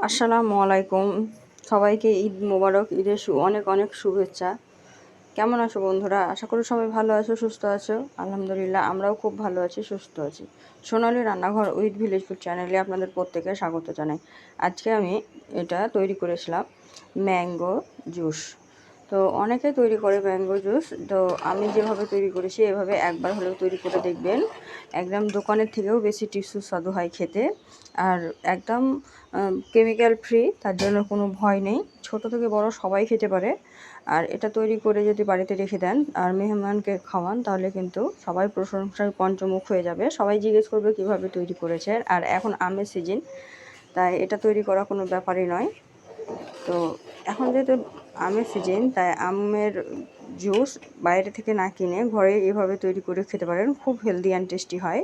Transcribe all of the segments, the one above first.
আসসালামু আলাইকুম। সবাইকে ঈদ মোবারক, ঈদের অনেক অনেক শুভেচ্ছা। কেমন আছো বন্ধুরা? আশা করি সবাই ভালো আছো, সুস্থ আছো। আলহামদুলিল্লাহ, আমরাও খুব ভালো আছি, সুস্থ আছি। সোনালী রান্নাঘর উইথ ভিলেজ ফুড চ্যানেলে আপনাদের প্রত্যেকে স্বাগত জানাই। আজকে আমি এটা তৈরি করেছিলাম ম্যাঙ্গো জুস। তো অনেকে তৈরি করে ম্যাঙ্গো জুস, তো আমি যেভাবে তৈরি করেছি এভাবে একবার হলেও তৈরি করে দেখবেন। একদম দোকানের থেকেও বেশি সুস্বাদু হয় খেতে, আর একদম কেমিক্যাল ফ্রি, তার জন্য কোনো ভয় নেই। ছোট থেকে বড় সবাই খেতে পারে। আর এটা তৈরি করে যদি বাড়িতে রেখে দেন আর মেহমানকে খাওয়ান, তাহলে কিন্তু সবাই প্রশংসায় পঞ্চমুখ হয়ে যাবে। সবাই জিজ্ঞেস করবে কিভাবে তৈরি করেছে। আর এখন আমের সিজন, তাই এটা তৈরি করা কোনো ব্যাপারই নয়। তো এখন যেহেতু আমের সিজন, তাই আমের জুস বাইরে থেকে না কিনে ঘরে এভাবে তৈরি করে খেতে পারেন। খুব হেলদি অ্যান্ড টেস্টি হয়।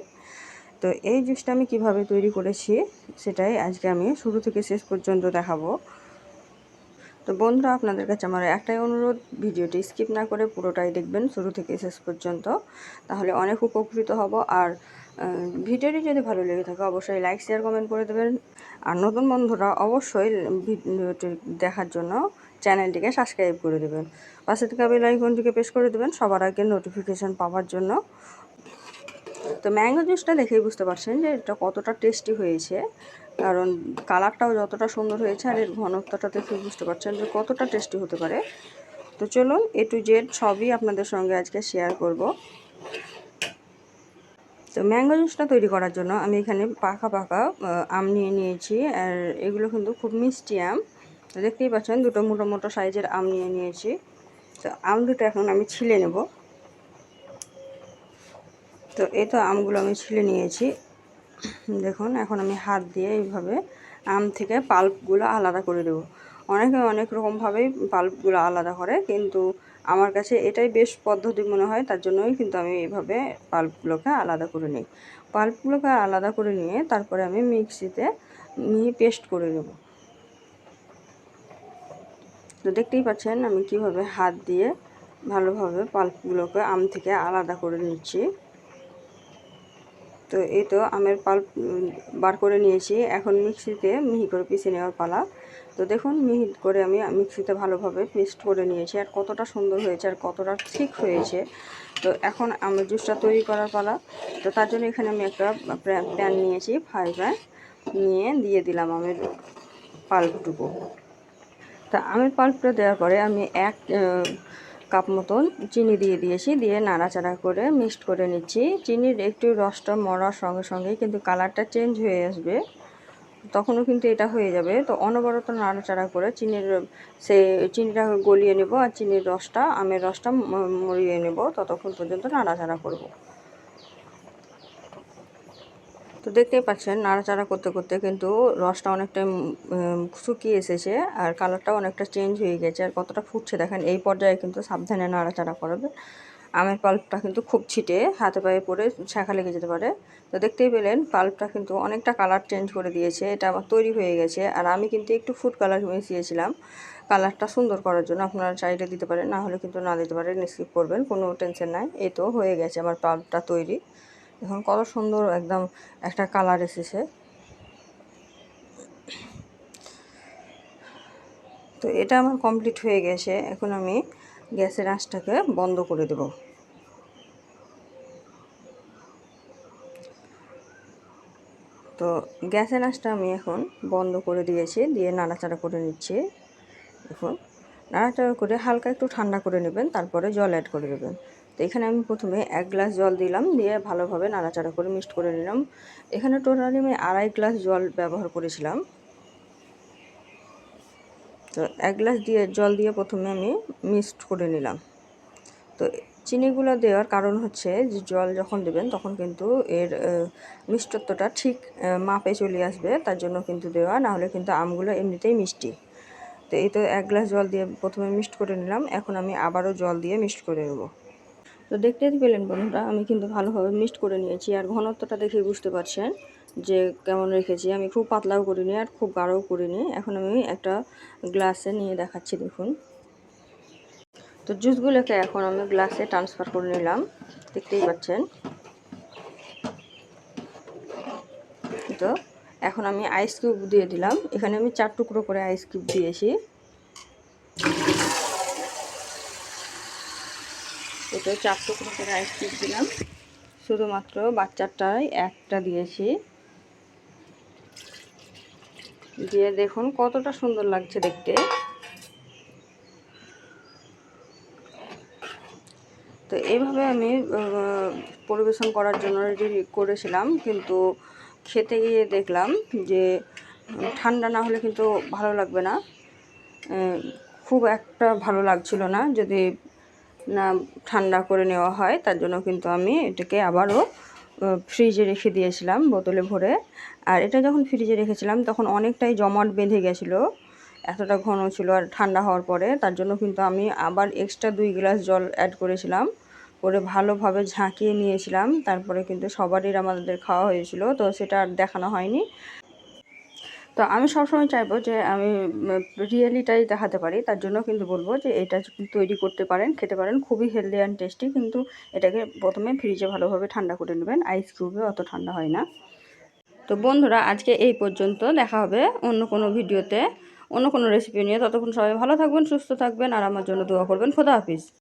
তো এই জুসটা আমি কিভাবে তৈরি করেছি সেটাই আজকে আমি শুরু থেকে শেষ পর্যন্ত দেখাবো। তো বন্ধুরা, আপনাদের কাছে আমার একটাই অনুরোধ, ভিডিওটি স্কিপ না করে পুরোটাই দেখবেন শুরু থেকে শেষ পর্যন্ত, তাহলে অনেক উপকৃত হব। আর ভিডিওটি যদি ভালো লেগে থাকে অবশ্যই লাইক, শেয়ার, কমেন্ট করে দেবেন। আর নতুন বন্ধুরা অবশ্যই ভিডিওটি দেখার জন্য চ্যানেলটিকে সাবস্ক্রাইব করে দেবেন। পাশে থাকা বেল আইকনটিকে প্রেস করে দেবেন সবার আগে নোটিফিকেশান পাওয়ার জন্য। তো ম্যাঙ্গো জুসটা দেখেই বুঝতে পারছেন যে এটা কতটা টেস্টি হয়েছে, কারণ কালারটাও যতটা সুন্দর হয়েছে আর এর ঘনত্বটা দেখে বুঝতে পারছেন যে কতটা টেস্টি হতে পারে। তো চলুন A to Z সবই আপনাদের সঙ্গে আজকে শেয়ার করব। তো ম্যাঙ্গো জুসটা তৈরি করার জন্য আমি এখানে পাকা পাকা আম নিয়ে নিয়েছি, আর এগুলো কিন্তু খুব মিষ্টি আম। তো দেখতেই পাচ্ছেন দুটো মোটো মোটো সাইজের আম নিয়ে নিয়েছি। তো আম দুটো এখন আমি ছিলে নেব। তো এই তো আমগুলো আমি ছিলে নিয়েছি। দেখুন, এখন আমি হাত দিয়ে এইভাবে আম থেকে পাল্পগুলো আলাদা করে দেবো। অনেকে অনেক রকমভাবেই পাল্পগুলো আলাদা করে, কিন্তু আমার কাছে এটাই বেশ পদ্ধতি মনে হয়, তার জন্যই কিন্তু আমি এইভাবে পাল্পগুলোকে আলাদা করে নিই। পাল্পগুলোকে আলাদা করে নিয়ে তারপরে আমি মিক্সিতে মিহি পেস্ট করে নেব। তো দেখতেই পাচ্ছেন আমি কিভাবে হাত দিয়ে ভালোভাবে পাল্পগুলোকে আম থেকে আলাদা করে নিচ্ছি। তো এই তো আমের পাল্প বার করে নিয়েছি, এখন মিক্সিতে মিহি করে পিষে নেওয়ার পালা। তো দেখুন, মিহি করে আমি মিক্সিতে ভালোভাবে পেস্ট করে নিয়েছি, আর কতটা সুন্দর হয়েছে আর কতটা ঠিক হয়েছে। তো এখন আমের জুসটা তৈরি করার পালা। তো তার জন্য এখানে আমি একটা প্যান নিয়েছি, ফ্রাই প্যান নিয়ে দিয়ে দিলাম আমের পাল্পটুকু। তা আমের পাল্পটা দেওয়ার পরে আমি 1 কাপ মতন চিনি দিয়ে দিয়েছি, দিয়ে নাড়াচাড়া করে মিক্সড করে নিচ্ছি। চিনির একটু রসটা মরার সঙ্গে সঙ্গেই কিন্তু কালারটা চেঞ্জ হয়ে আসবে, তখনও কিন্তু এটা হয়ে যাবে। তো অনবরত নাড়াচাড়া করে চিনিটা গলিয়ে নেব, আর চিনির রসটা আমের রসটা মরিয়ে নেব, ততক্ষণ পর্যন্ত নাড়াচাড়া করব। তো দেখতেই পাচ্ছেন নাড়াচাড়া করতে করতে কিন্তু রসটা অনেকটা শুকিয়ে এসেছে, আর কালারটাও অনেকটা চেঞ্জ হয়ে গেছে, আর কতটা ফুটছে দেখেন। এই পর্যায়ে কিন্তু সাবধানে নাড়াচাড়া করবে। আমের পাল্পটা কিন্তু খুব ছিটে হাতে পায়ে পড়ে শাঁখা লেগে যেতে পারে। তো দেখতেই পেলেন পাল্পটা কিন্তু অনেকটা কালার চেঞ্জ করে দিয়েছে, এটা আমার তৈরি হয়ে গেছে। আর আমি কিন্তু একটু ফুড কালার মিশিয়েছিলাম কালারটা সুন্দর করার জন্য, আপনারা চাইলে দিতে পারেন, না হলে কিন্তু না দিতে পারেন, স্কিপ করবেন, কোনো টেনশন নাই। এই তো হয়ে গেছে আমার পাল্পটা তৈরি। এখন কত সুন্দর একদম একটা কালার এসেছে। তো এটা আমার কমপ্লিট হয়ে গেছে, এখন আমি গ্যাসের আঁচটাকে বন্ধ করে দেব। তো গ্যাসের আঁচটা আমি এখন বন্ধ করে দিয়েছি, দিয়ে নাড়াচাড়া করে নিচ্ছি। দেখুন, নাড়াচাড়া করে হালকা একটু ঠান্ডা করে নেবেন, তারপরে জল অ্যাড করে দেবেন। তো এখানে আমি প্রথমে 1 গ্লাস জল দিলাম, দিয়ে ভালোভাবে নাড়াচাড়া করে মিক্সড করে নিলাম। এখানে টোটালি আমি 2.5 গ্লাস জল ব্যবহার করেছিলাম। তো 1 গ্লাস জল দিয়ে প্রথমে আমি মিক্সড করে নিলাম। তো চিনিগুলো দেওয়ার কারণ হচ্ছে যে জল যখন দেবেন তখন কিন্তু এর মিষ্টত্বটা ঠিক মাপে চলে আসবে, তার জন্য কিন্তু দেওয়া, না হলে কিন্তু আমগুলো এমনিতেই মিষ্টি। তো এই তো 1 গ্লাস জল দিয়ে প্রথমে মিক্সড করে নিলাম, এখন আমি আবারও জল দিয়ে মিক্সড করে নেব। তো দেখতেই পেলেন বন্ধুরা, আমি কিন্তু ভালোভাবে মিক্সড করে নিয়েছি, আর ঘনত্বটা দেখে বুঝতে পারছেন যে কেমন রেখেছি। আমি খুব পাতলাও করিনি আর খুব গাঢ়ও করিনি। এখন আমি একটা গ্লাসে নিয়ে দেখাচ্ছি, দেখুন। তো জুসগুলোকে এখন আমি গ্লাসে ট্রান্সফার করে নিলাম, দেখতেই পাচ্ছেন। তো এখন আমি আইস কিউব দিয়ে দিলাম। এখানে আমি 4 টুকরো করে আইস কিউব দিয়েছি। এটা 4 টুকরো করে আইস কিউব দিলাম। শুধুমাত্র বাচ্চাটাই একটা দিয়েছি। দিয়ে দেখুন কতটা সুন্দর লাগছে দেখতে। তো এইভাবে আমি পরিবেশন করার জন্য রেডি করেছিলাম, কিন্তু খেতে গিয়ে দেখলাম যে ঠান্ডা না হলে কিন্তু ভালো লাগবে না, খুব একটা ভালো লাগছিল না যদি না ঠান্ডা করে নেওয়া হয়। তার জন্য কিন্তু আমি এটাকে আবারও ফ্রিজে রেখে দিয়েছিলাম বোতলে ভরে। আর এটা যখন ফ্রিজে রেখেছিলাম তখন অনেকটাই জমাট বেঁধে গেছিলো, এতটা ঘন ছিল। আর ঠান্ডা হওয়ার পরে তার জন্য কিন্তু আমি আবার এক্সট্রা 2 গ্লাস জল অ্যাড করেছিলাম, করে ভালোভাবে ঝাঁকিয়ে নিয়েছিলাম। তারপরে কিন্তু সবারই আমাদের খাওয়া হয়েছিল, তো সেটা আর দেখানো হয়নি। তো আমি সবসময় চাইবো যে আমি রিয়েলিটাই দেখাতে পারি, তার জন্য কিন্তু বলবো যে এটা তৈরি করতে পারেন, খেতে পারেন, খুবই হেলদি অ্যান্ড টেস্টি। কিন্তু এটাকে প্রথমে ফ্রিজে ভালোভাবে ঠান্ডা করে নেবেন, আইস কিউবে অত ঠান্ডা হয় না। তো বন্ধুরা আজকে এই পর্যন্ত, দেখা হবে অন্য কোনো ভিডিওতে অন্য কোনো রেসিপি নিয়ে। ততক্ষণ সবাই ভালো থাকবেন, সুস্থ থাকবেন, আর আমার জন্য দোয়া করবেন। খোদা হাফিজ।